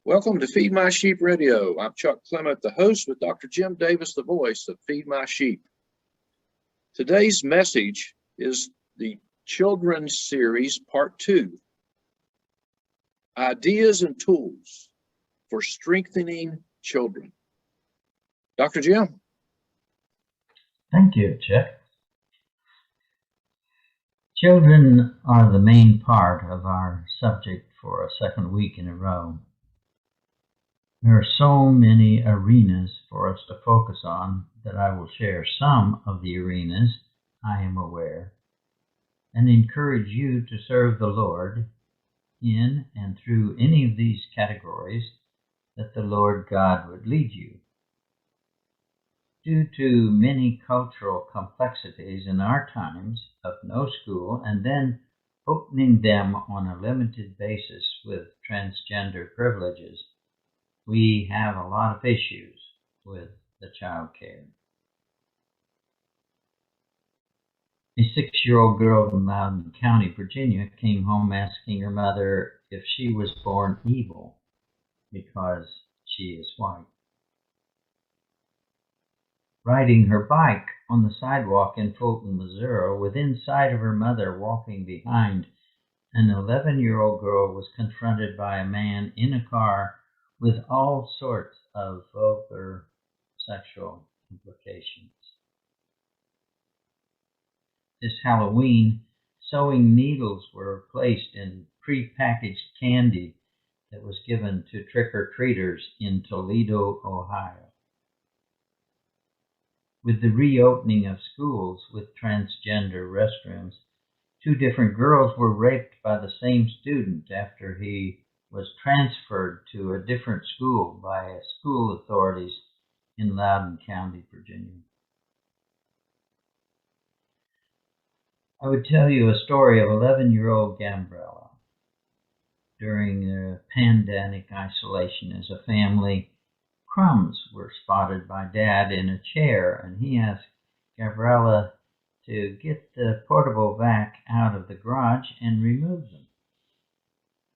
Welcome to Feed My Sheep Radio. I'm Chuck Clement, the host, with Dr. Jim Davis, the voice of Feed My Sheep. Today's message is the Children's Series, Part 2, Ideas and Tools for Strengthening Children. Dr. Jim. Thank you, Chuck. Children are the main part of our subject for a second week in a row. There are so many arenas for us to focus on that I will share some of the arenas I am aware and encourage you to serve the Lord in and through any of these categories that the Lord God would lead you. Due to many cultural complexities in our times of no school and then opening them on a limited basis with transgender privileges, we have a lot of issues with the child care. A 6-year-old girl from Loudoun County, Virginia, came home asking her mother if she was born evil because she is white. Riding her bike on the sidewalk in Fulton, Missouri, within sight of her mother walking behind, an 11-year-old girl was confronted by a man in a car with all sorts of vulgar sexual implications. This Halloween, sewing needles were placed in pre-packaged candy that was given to trick-or-treaters in Toledo, Ohio. With the reopening of schools with transgender restrooms, 2 different girls were raped by the same student after he was transferred to a different school by school authorities in Loudoun County, Virginia. I would tell you a story of 11-year-old Gabriella. During the pandemic isolation as a family, crumbs were spotted by Dad in a chair, and he asked Gabriella to get the portable vac out of the garage and remove them.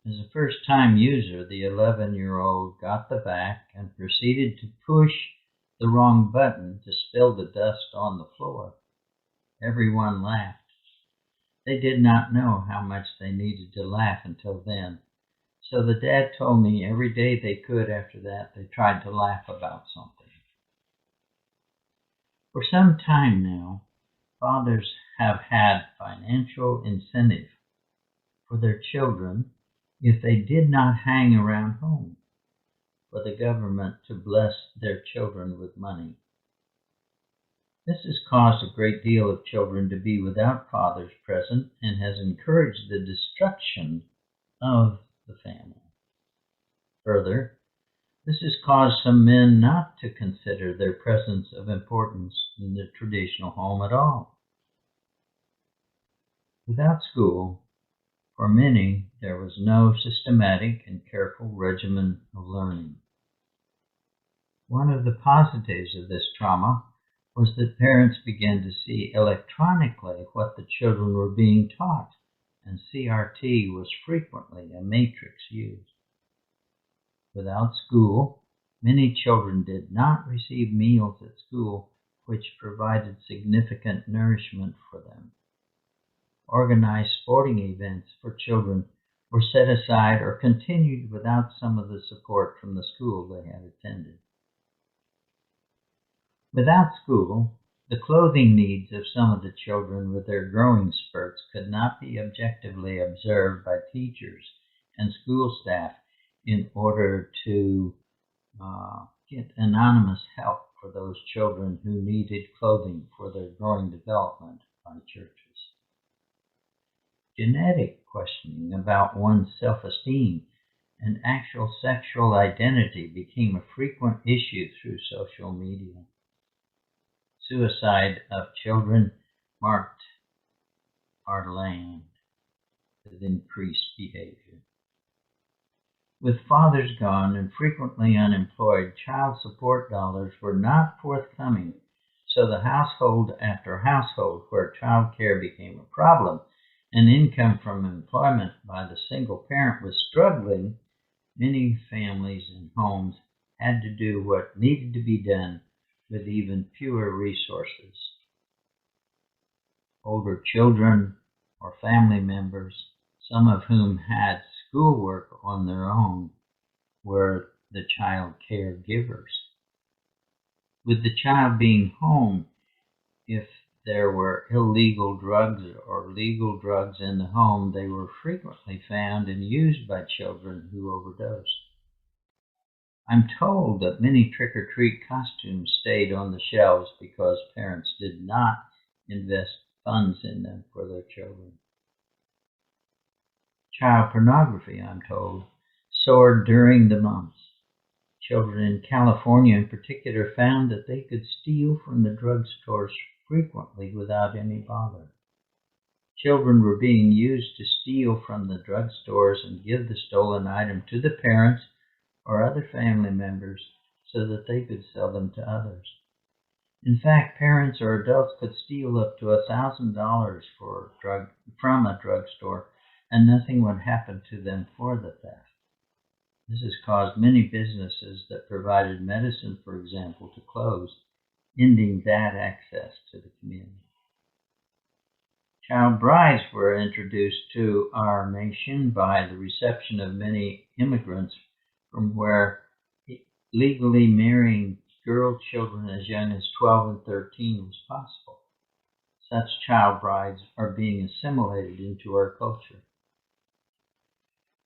As a first-time user, the 11-year-old got the vac and proceeded to push the wrong button to spill the dust on the floor. Everyone laughed. They did not know how much they needed to laugh until then. So the dad told me every day they could after that, they tried to laugh about something. For some time now, fathers have had financial incentive for their children if they did not hang around home, for the government to bless their children with money. This has caused a great deal of children to be without fathers present and has encouraged the destruction of the family. Further, this has caused some men not to consider their presence of importance in the traditional home at all. Without school, for many, there was no systematic and careful regimen of learning. One of the positives of this trauma was that parents began to see electronically what the children were being taught, and CRT was frequently a matrix used. Without school, many children did not receive meals at school which provided significant nourishment for them. Organized sporting events for children were set aside or continued without some of the support from the school they had attended. Without school, the clothing needs of some of the children with their growing spurts could not be objectively observed by teachers and school staff in order to get anonymous help for those children who needed clothing for their growing development by churches. Genetic questioning about one's self-esteem and actual sexual identity became a frequent issue through social media. Suicide of children marked our land with increased behavior. With fathers gone and frequently unemployed, child support dollars were not forthcoming, so the household after household where child care became a problem and income from employment by the single parent was struggling many families and homes had to do what needed to be done with even fewer resources. Older children or family members, some of whom had schoolwork on their own, were the child caregivers. With the child being home, if there were illegal drugs or legal drugs in the home, they were frequently found and used by children who overdosed. I'm told that many trick-or-treat costumes stayed on the shelves because parents did not invest funds in them for their children. Child pornography, I'm told, soared during the months. Children in California in particular found that they could steal from the drugstores frequently without any bother. Children were being used to steal from the drugstores and give the stolen item to the parents or other family members so that they could sell them to others. In fact, parents or adults could steal up to $1,000 from a drugstore and nothing would happen to them for the theft. This has caused many businesses that provided medicine, for example, to close, ending that access to the community. Child brides were introduced to our nation by the reception of many immigrants from where legally marrying girl children as young as 12 and 13 was possible. Such child brides are being assimilated into our culture.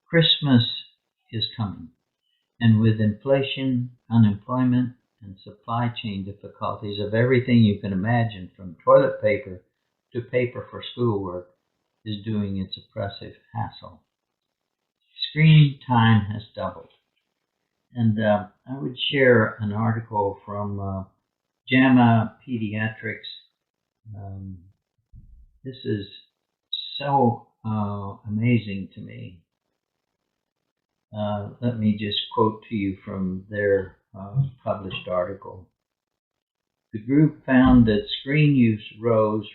Christmas is coming, and with inflation, unemployment, and supply chain difficulties of everything you can imagine, from toilet paper to paper for schoolwork, is doing its oppressive hassle. Screen time has doubled. And I would share an article from JAMA Pediatrics. This is so amazing to me. Let me just quote to you from their published article. The group found that screen use rose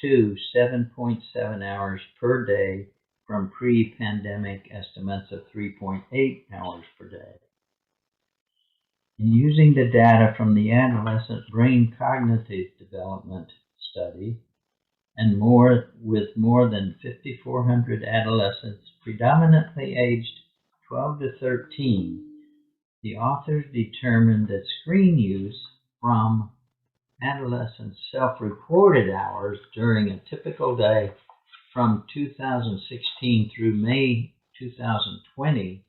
to 7.7 hours per day from pre-pandemic estimates of 3.8 hours per day. In using the data from the Adolescent Brain Cognitive Development Study, and with more than 5,400 adolescents, predominantly aged 12 to 13, the authors determined that screen use from adolescents' self-reported hours during a typical day from 2016 through May 2020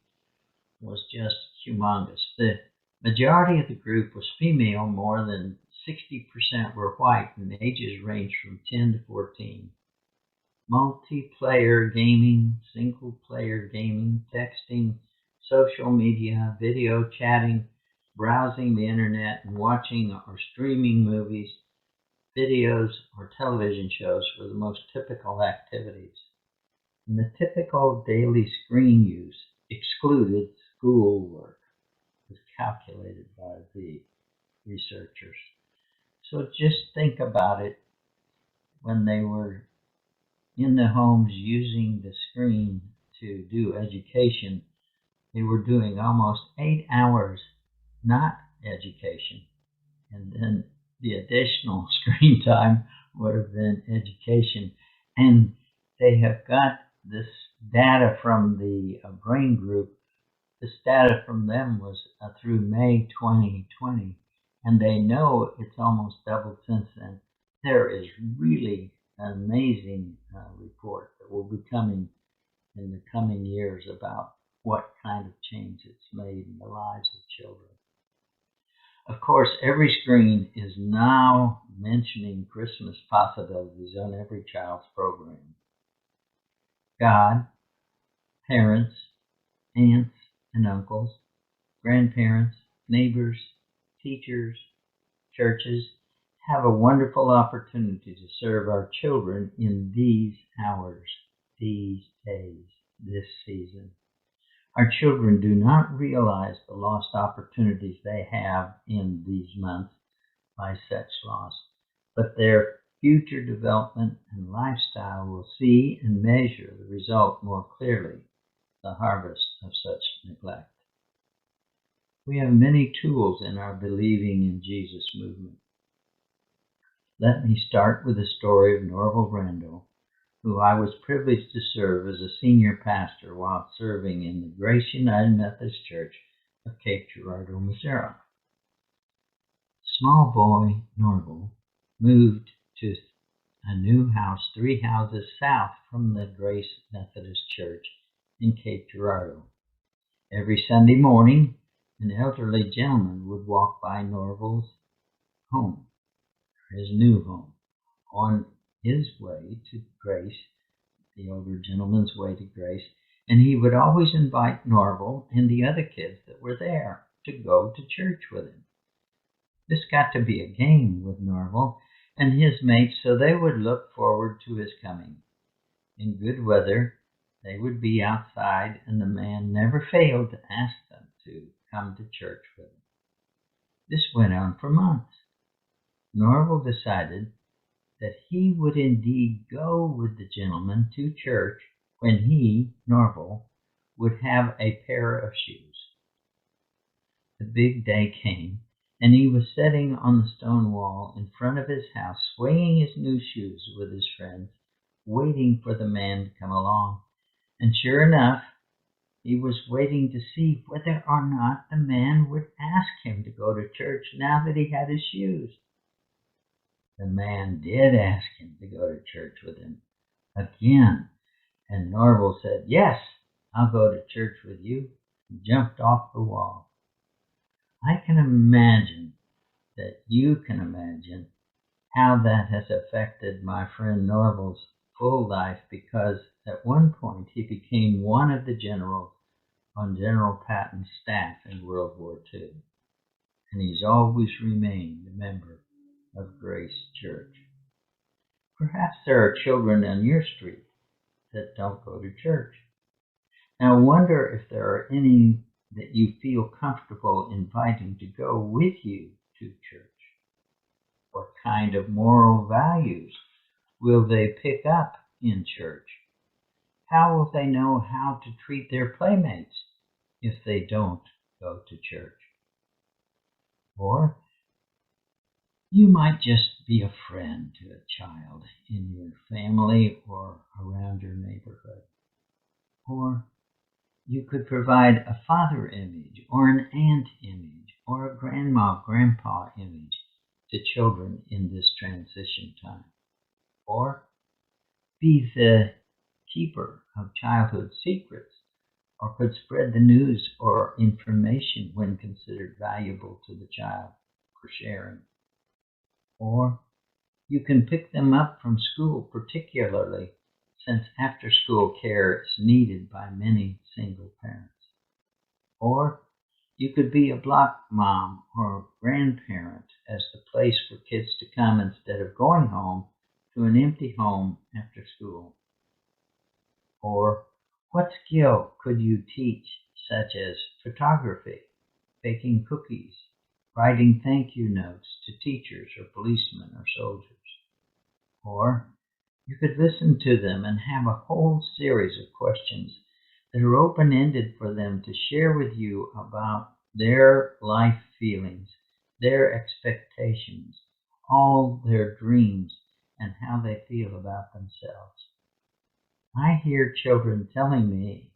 was just humongous. The majority of the group was female, more than 60% were white, and ages ranged from 10 to 14. Multiplayer gaming, single-player gaming, texting, social media, video chatting, browsing the internet, and watching or streaming movies, videos, or television shows were the most typical activities. And the typical daily screen use excluded schoolwork, was calculated by the researchers. So just think about it. When they were in the homes using the screen to do education, they were doing almost 8 hours, not education. And then the additional screen time would have been education. And they have got this data from the brain group. This data from them was through May 2020. And they know it's almost doubled since then. There is really an amazing report that will be coming in the coming years about what kind of change it's made in the lives of children. Of course, every screen is now mentioning Christmas possibilities on every child's program. God, parents, aunts and uncles, grandparents, neighbors, teachers, churches have a wonderful opportunity to serve our children in these hours, these days, this season. Our children do not realize the lost opportunities they have in these months by such loss, but their future development and lifestyle will see and measure the result more clearly the harvest of such neglect. We have many tools in our believing in Jesus movement. Let me start with the story of Norval Randall, who I was privileged to serve as a senior pastor while serving in the Grace United Methodist Church of Cape Girardeau, Missouri. Small boy Norval moved to a new house 3 houses south from the Grace Methodist Church in Cape Girardeau. Every Sunday morning, an elderly gentleman would walk by Norval's home, his new home, on his way to Grace, the older gentleman's way to Grace, and he would always invite Norval and the other kids that were there to go to church with him. This got to be a game with Norval and his mates, so they would look forward to his coming. In good weather, they would be outside, and the man never failed to ask them to come to church with him. This went on for months. Norval decided that he would indeed go with the gentleman to church when he, Norval, would have a pair of shoes. The big day came, and he was sitting on the stone wall in front of his house, swinging his new shoes with his friends, waiting for the man to come along. And sure enough, he was waiting to see whether or not the man would ask him to go to church now that he had his shoes. The man did ask him to go to church with him again, and Norval said, "Yes, I'll go to church with you," and jumped off the wall. I can imagine that you can imagine how that has affected my friend Norval's full life, because at one point he became one of the generals on General Patton's staff in World War II, and he's always remained a member of Grace Church. Perhaps there are children on your street that don't go to church. Now, I wonder if there are any that you feel comfortable inviting to go with you to church. What kind of moral values will they pick up in church? How will they know how to treat their playmates if they don't go to church? Or you might just be a friend to a child in your family or around your neighborhood. Or you could provide a father image or an aunt image or a grandma, grandpa image to children in this transition time. Or be the keeper of childhood secrets, or could spread the news or information when considered valuable to the child for sharing. Or you can pick them up from school, particularly since after-school care is needed by many single parents. Or you could be a block mom or grandparent as the place for kids to come instead of going home to an empty home after school. Or what skill could you teach, such as photography, baking cookies, writing thank you notes to teachers or policemen or soldiers? Or you could listen to them and have a whole series of questions that are open-ended for them to share with you about their life feelings, their expectations, all their dreams, and how they feel about themselves. I hear children telling me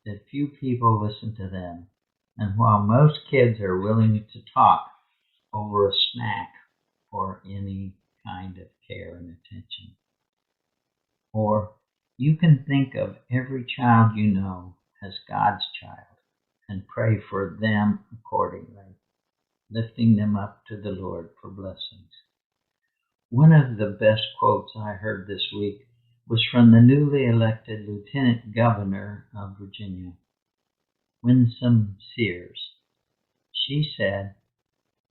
that few people listen to them, and while most kids are willing to talk over a snack or any kind of care and attention. Or you can think of every child you know as God's child and pray for them accordingly, lifting them up to the Lord for blessings. One of the best quotes I heard this week was from the newly elected Lieutenant Governor of Virginia, Winsome Sears. She said,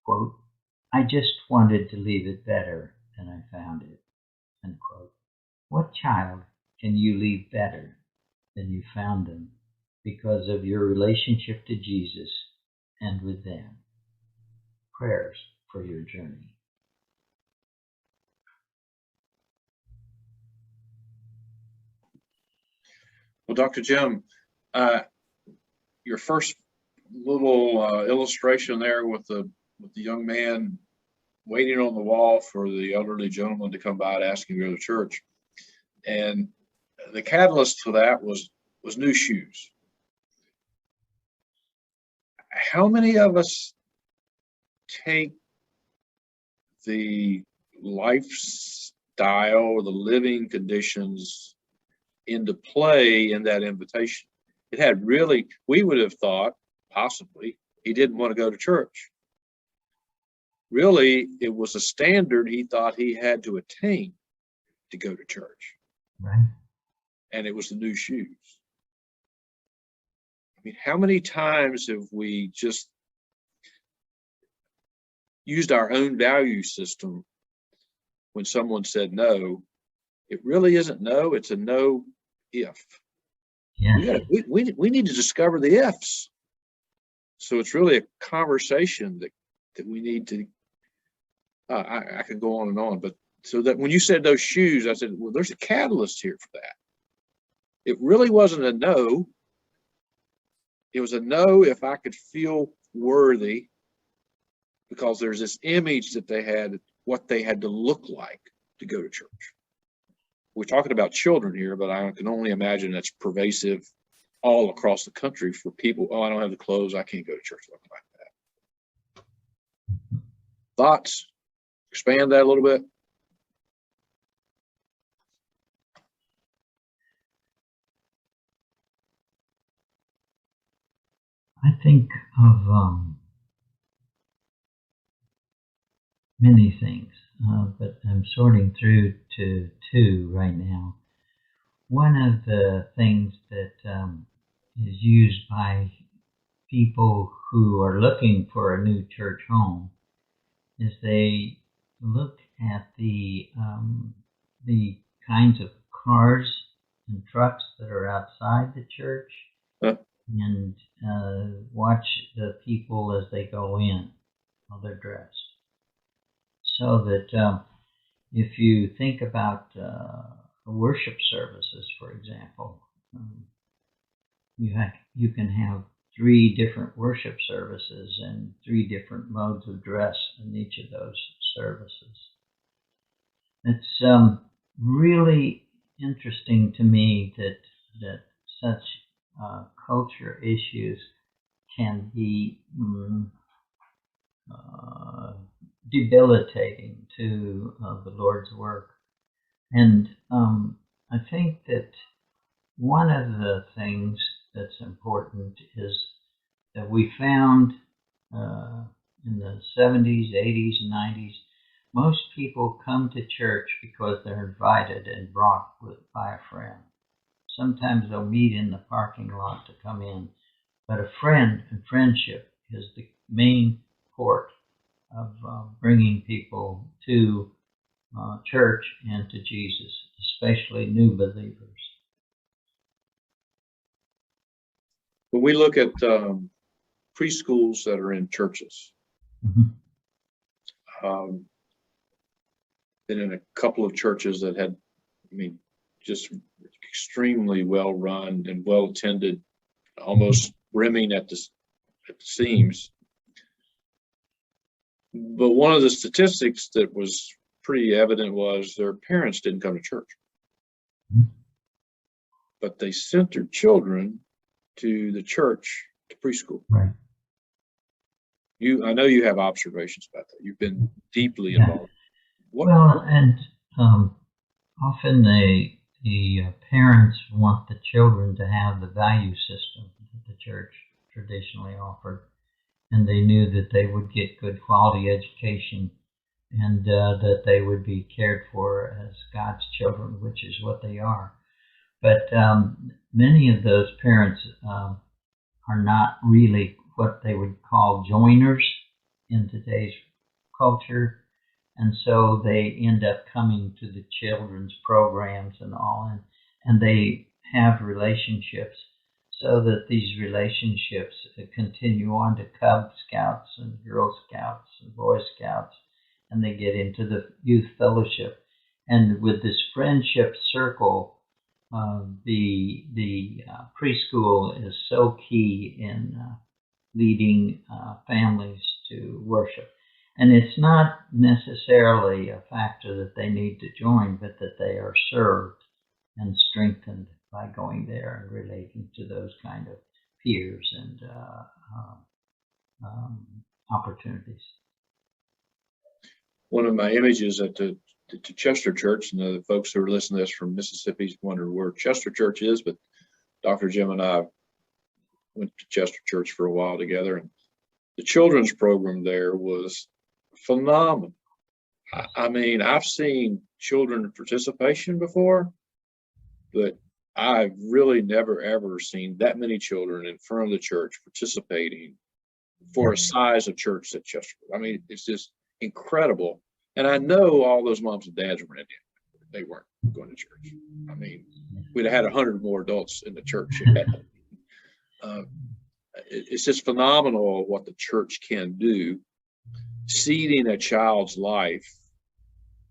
quote, "I just wanted to leave it better than I found it," unquote. What child can you leave better than you found them because of your relationship to Jesus and with them? Prayers for your journey. Well, Dr. Jim, Your first little illustration there with the young man waiting on the wall for the elderly gentleman to come by to ask him to go to church, and the catalyst for that was new shoes. How many of us take the lifestyle or the living conditions into play in that invitation? It had really, we would have thought possibly he didn't want to go to church. Really, it was a standard he thought he had to attain to go to church. Right. And it was the new shoes. I mean, how many times have we just used our own value system when someone said no? It really isn't no, it's a no if. Yeah. We need to discover the ifs. So it's really a conversation that we need to, I could go on and on, but so that when you said those shoes, I said, well, there's a catalyst here for that. It really wasn't a no. It was a no if I could feel worthy, because there's this image that they had, what they had to look like to go to church. We're talking about children here, but I can only imagine that's pervasive all across the country for people. Oh, I don't have the clothes, I can't go to church, something like that. Thoughts? Expand that a little bit. I think of many things, but I'm sorting through to two right now. One of the things that is used by people who are looking for a new church home is they look at the kinds of cars and trucks that are outside the church, and watch the people as they go in, how they're dressed. So that if you think about worship services, for example, you can have 3 different worship services and 3 different modes of dress in each of those services. It's really interesting to me that such culture issues can be debilitating to the Lord's work. And I think that one of the things that's important is that we found in the 70s, 80s, and 90s, most people come to church because they're invited and brought by a friend. Sometimes they'll meet in the parking lot to come in, but a friend and friendship is the main port of bringing people to church and to Jesus, especially new believers. When we look at preschools that are in churches, been in a couple of churches that had, I mean, just extremely well run and well attended, almost brimming at the seams. But one of the statistics that was pretty evident was their parents didn't come to church, but they sent their children to the church, to preschool. Right. I know you have observations about that. You've been deeply involved. And often the parents want the children to have the value system that the church traditionally offered, and they knew that they would get good quality education, and that they would be cared for as God's children, which is what they are. But many of those parents are not really what they would call joiners in today's culture. And so they end up coming to the children's programs and all, and they have relationships, so that these relationships continue on to Cub Scouts and Girl Scouts and Boy Scouts, and they get into the youth fellowship. And with this friendship circle, the preschool is so key in leading families to worship. And it's not necessarily a factor that they need to join, but that they are served and strengthened by going there and relating to those kind of peers and opportunities. One of my images at the Chester Church, and the folks who are listening to this from Mississippi wonder where Chester Church is, but Dr. Jim and I went to Chester Church for a while together, and the children's program there was phenomenal. I mean, I've seen children participation before, but I've really never ever seen that many children in front of the church participating for a size of church at Chester. I mean, it's just incredible. And I know all those moms and dads were in it. They weren't going to church. I mean, we'd have had 100 more adults in the church. It's just phenomenal what the church can do, seeding a child's life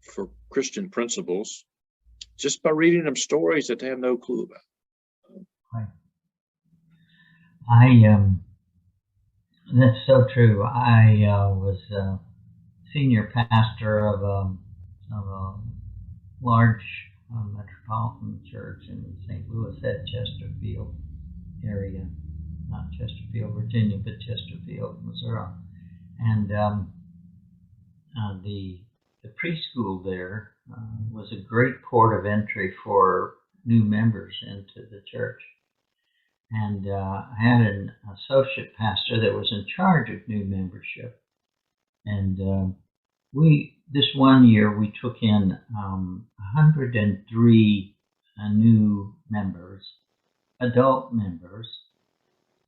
for Christian principles just by reading them stories that they have no clue about. Right. That's so true. I was senior pastor of a large metropolitan church in St. Louis at Chesterfield area, not Chesterfield, Virginia, but Chesterfield, Missouri. And the preschool there was a great port of entry for new members into the church. And I had an associate pastor that was in charge of new membership. And this one year we took in 103 new members, adult members,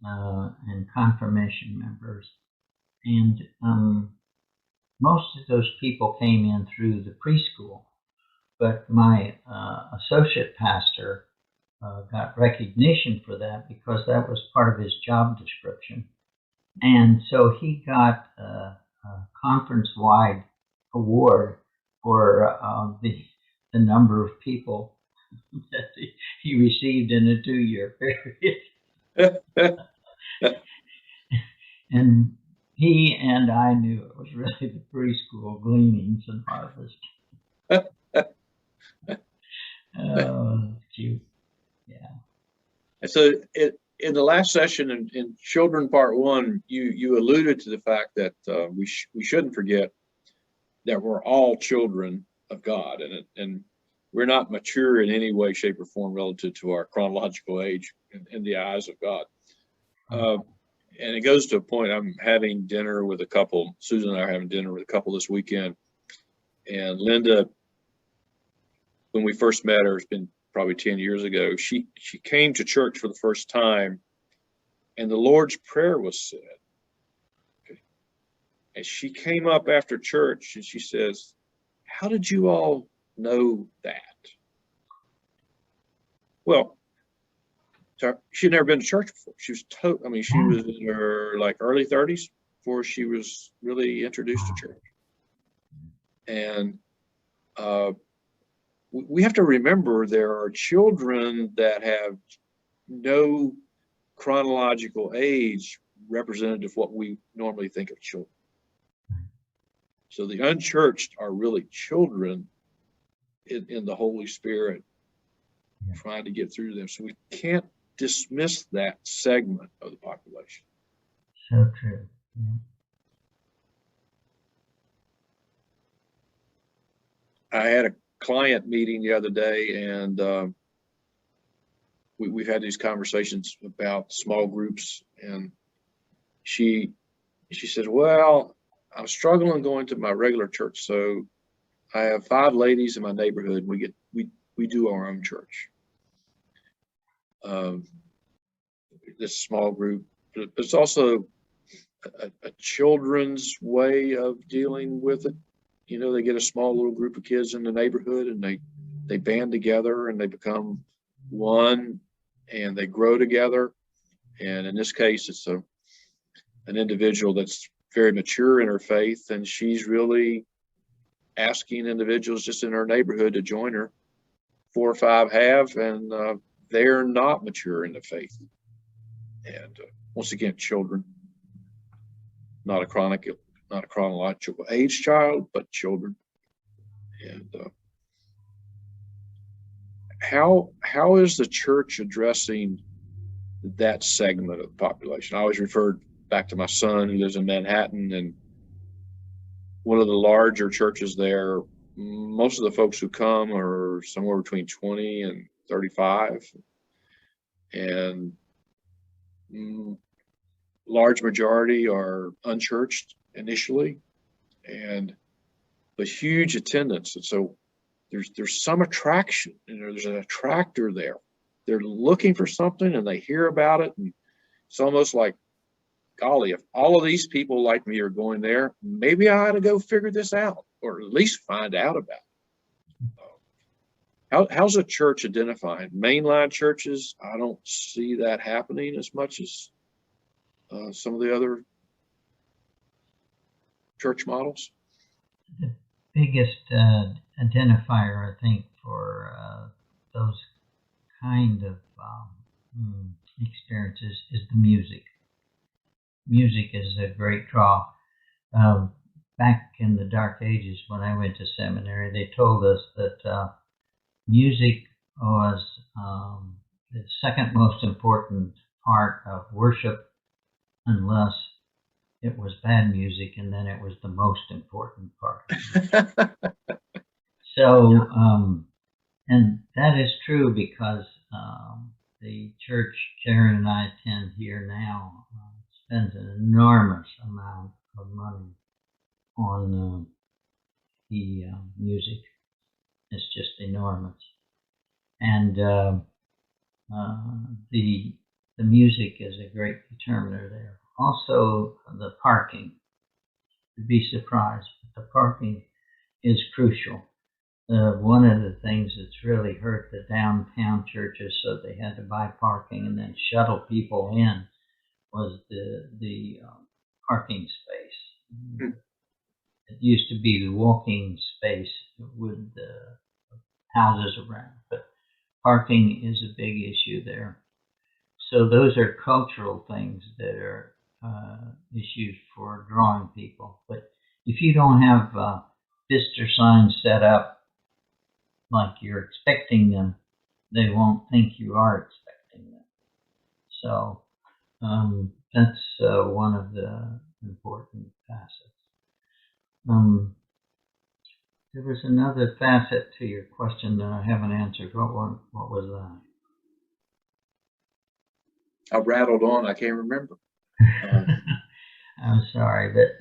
and confirmation members. And most of those people came in through the preschool. But my associate pastor got recognition for that because that was part of his job description. And so he got a conference-wide award for the number of people that he received in a 2-year period. And he and I knew it was really the preschool gleanings and harvest. Oh, cute. Yeah. And so in the last session in Children Part 1, you alluded to the fact that we shouldn't forget that we're all children of God, and we're not mature in any way, shape, or form relative to our chronological age in the eyes of God. And it goes to a point, I'm having dinner with a couple, Susan and I are having dinner with a couple this weekend, and Linda, when we first met her, it's been probably 10 years ago, she came to church for the first time, and the Lord's Prayer was said. Okay. And she came up after church and she says, "How did you all know that?" Well, she'd never been to church before. She was she was in her early 30s before she was really introduced to church. And we have to remember there are children that have no chronological age representative of what we normally think of children. So the unchurched are really children in the Holy Spirit, trying to get through them. So we can't dismiss that segment of the population. So true. Yeah. I had a client meeting the other day, and we've had these conversations about small groups, and she said, "Well, I'm struggling going to my regular church, so I have 5 ladies in my neighborhood. We do our own church. This small group, but it's also a children's way of dealing with it. You know, they get a small little group of kids in the neighborhood, and they band together and they become one, and they grow together. And in this case, it's an individual that's very mature in her faith, and she's really asking individuals just in her neighborhood to join her 4 or 5 have, and they're not mature in the faith. And once again, children, not a chronological age child, but children. And how is the church addressing that segment of the population? I always referred back to my son who lives in Manhattan, and one of the larger churches there, most of the folks who come are somewhere between 20 and 35, and large majority are unchurched initially, and but huge attendance. And so there's some attraction, there's an attractor there. They're looking for something and they hear about it, and it's almost like, golly, if all of these people like me are going there, maybe I ought to go figure this out, or at least find out about it. How's a church identifying? Mainline churches, I don't see that happening as much as some of the other church models. The biggest identifier, I think, for those kind of experiences is the music. Music is a great draw. Back in the dark ages when I went to seminary, they told us that music was the second most important part of worship, unless it was bad music, and then it was the most important part. So, and that is true because the church Sharon and I attend here now spends an enormous amount of money on the music. It's just enormous. And the music is a great determiner there. Also, the parking. You'd be surprised, but the parking is crucial. One of the things that's really hurt the downtown churches, so they had to buy parking and then shuttle people in, was the parking space. It used to be the walking space with the houses around, but parking is a big issue there. So those are cultural things that are issues for drawing people. But if you don't have visitor signs set up like you're expecting them, they won't think you are expecting them. So that's one of the important facets. There was another facet to your question that I haven't answered. What was that? I rattled on. I can't remember. I'm sorry, but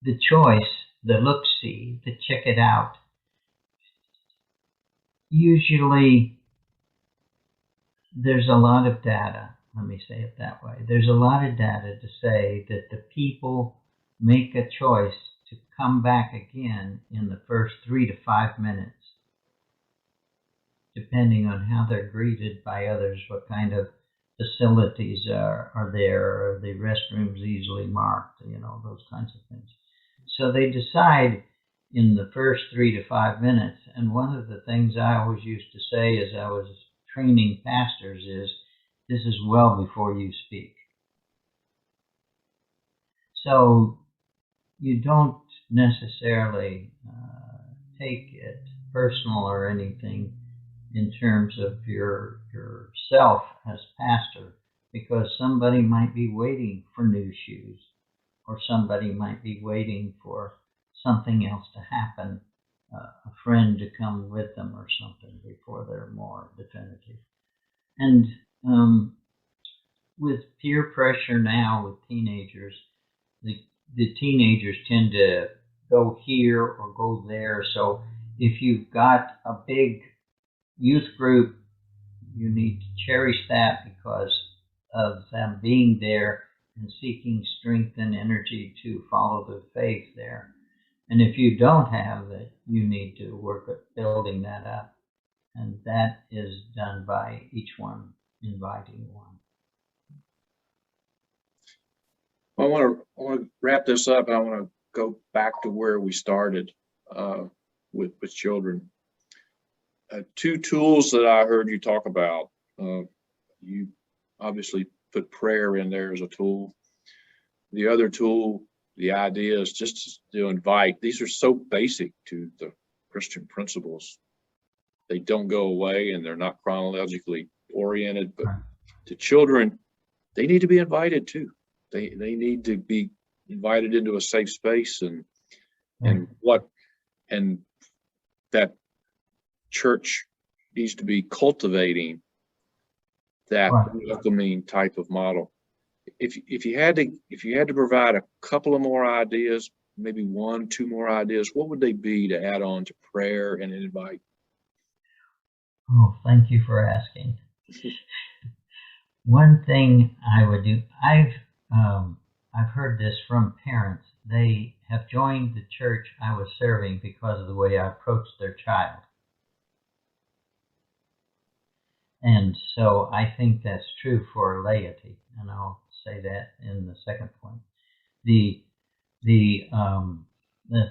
the choice, the look-see, the check it out. Usually, there's a lot of data. Let me say it that way. There's a lot of data to say that the people make a choice to come back again in the first 3 to 5 minutes, depending on how they're greeted by others, what kind of facilities are there, are the restrooms easily marked, those kinds of things. So they decide in the first 3 to 5 minutes. And one of the things I always used to say as I was training pastors is, this is well before you speak. So you don't necessarily take it personal or anything in terms of yourself as pastor, because somebody might be waiting for new shoes, or somebody might be waiting for something else to happen, a friend to come with them or something before they're more definitive. And with peer pressure now with teenagers, the teenagers tend to go here or go there. So if you've got a big youth group, you need to cherish that because of them being there and seeking strength and energy to follow the faith there. And if you don't have it, you need to work at building that up. And that is done by each one inviting one. I want to wrap this up, and I want to go back to where we started. with children. Two tools that I heard you talk about. You obviously put prayer in there as a tool. The other tool, the idea is just to invite. These are so basic to the Christian principles. They don't go away, and they're not chronologically oriented, but to children, they need to be invited too. They need to be invited into a safe space, and that church needs to be cultivating that welcoming type of model. If you had to provide a couple of more ideas, maybe 1-2 more ideas, what would they be to add on to prayer and invite? Oh, thank you for asking. One thing I would do, I've heard this from parents. They have joined the church I was serving because of the way I approached their child. And so I think that's true for laity, and I'll say that in the second point. The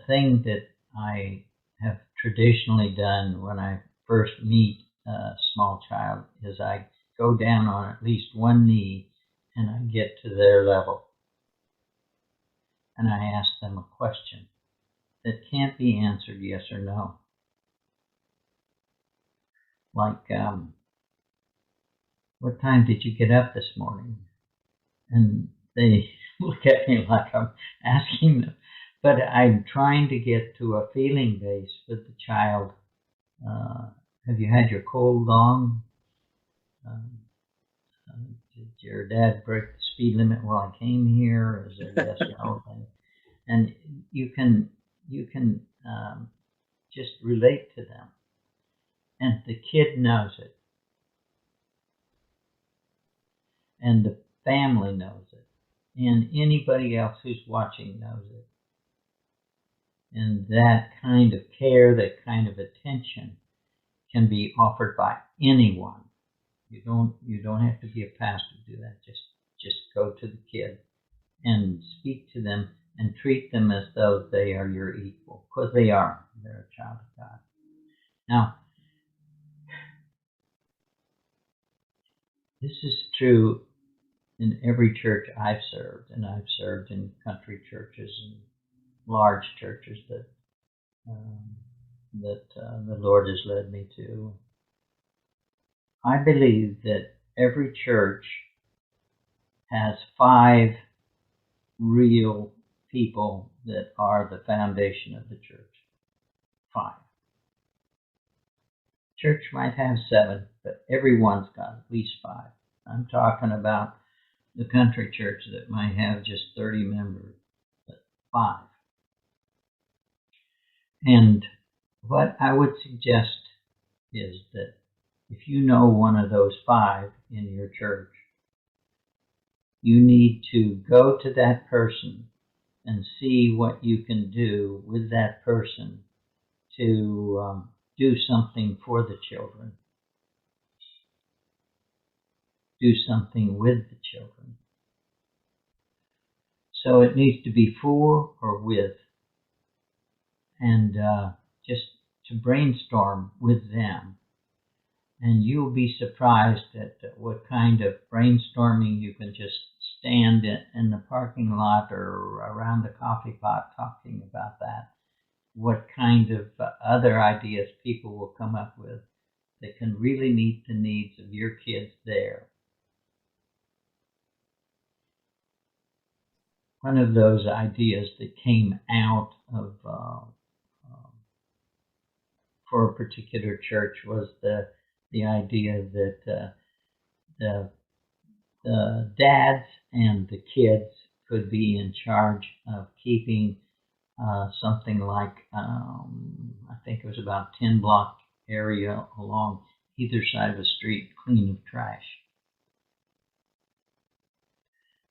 thing that I have traditionally done when I first meet a small child is I go down on at least one knee and I get to their level. And I ask them a question that can't be answered yes or no. Like, what time did you get up this morning? And they look at me like I'm asking them. But I'm trying to get to a feeling base with the child. Have you had your cold long? Did your dad break the speed limit while I came here? Is it yes or no thing? And you can just relate to them. And the kid knows it. And the family knows it. And anybody else who's watching knows it. And that kind of care, that kind of attention can be offered by anyone. You don't have to be a pastor to do that. Just go to the kid and speak to them and treat them as though they are your equal, because they are. They're a child of God. Now, this is true in every church I've served, and I've served in country churches and large churches that the Lord has led me to. I believe that every church has 5 real people that are the foundation of the church. 5. Church might have 7, but everyone's got at least 5. I'm talking about the country church that might have just 30 members, but 5. And what I would suggest is that if you know one of those 5 in your church, you need to go to that person and see what you can do with that person to do something for the children. Do something with the children. So it needs to be for or with. And just to brainstorm with them. And you'll be surprised at what kind of brainstorming you can just stand in the parking lot or around the coffee pot talking about that. What kind of other ideas people will come up with that can really meet the needs of your kids there. One of those ideas that came out of for a particular church was the idea that the dads and the kids could be in charge of keeping something like, I think it was about 10-block area along either side of the street clean of trash.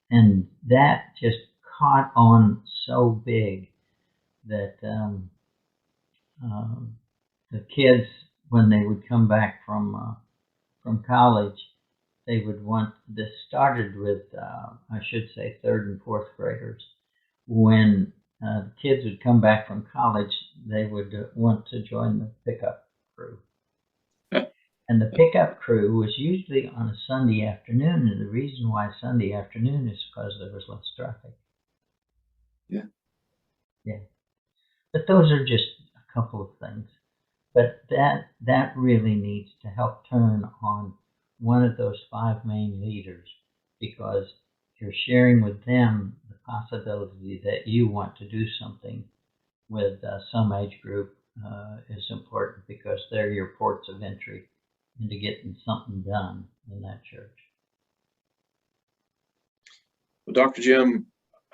And that just caught on so big that the kids, when they would come back from college, they would want, this started with, I should say, 3rd and 4th graders, when the kids would come back from college, they would want to join the pickup crew. And the pickup crew was usually on a Sunday afternoon, and the reason why Sunday afternoon is because there was less traffic. Yeah. Yeah. But those are just a couple of things. But that really needs to help turn on one of those 5 main leaders, because you're sharing with them the possibility that you want to do something with some age group is important, because they're your ports of entry into getting something done in that church. Well, Dr. Jim,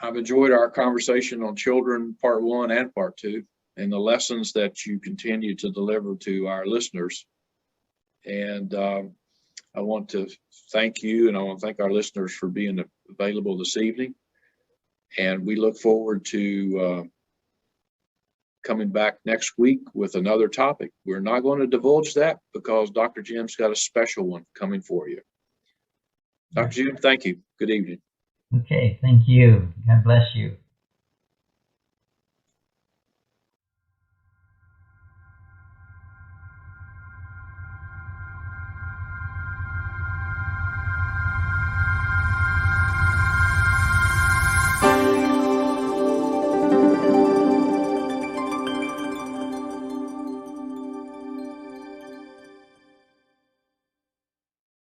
I've enjoyed our conversation on children, part 1 and part 2, and the lessons that you continue to deliver to our listeners. And I want to thank you, and I want to thank our listeners for being available this evening. And we look forward to coming back next week with another topic. We're not going to divulge that because Dr. Jim's got a special one coming for you. Dr. Jim, thank you. Good evening. Okay, thank you. God bless you.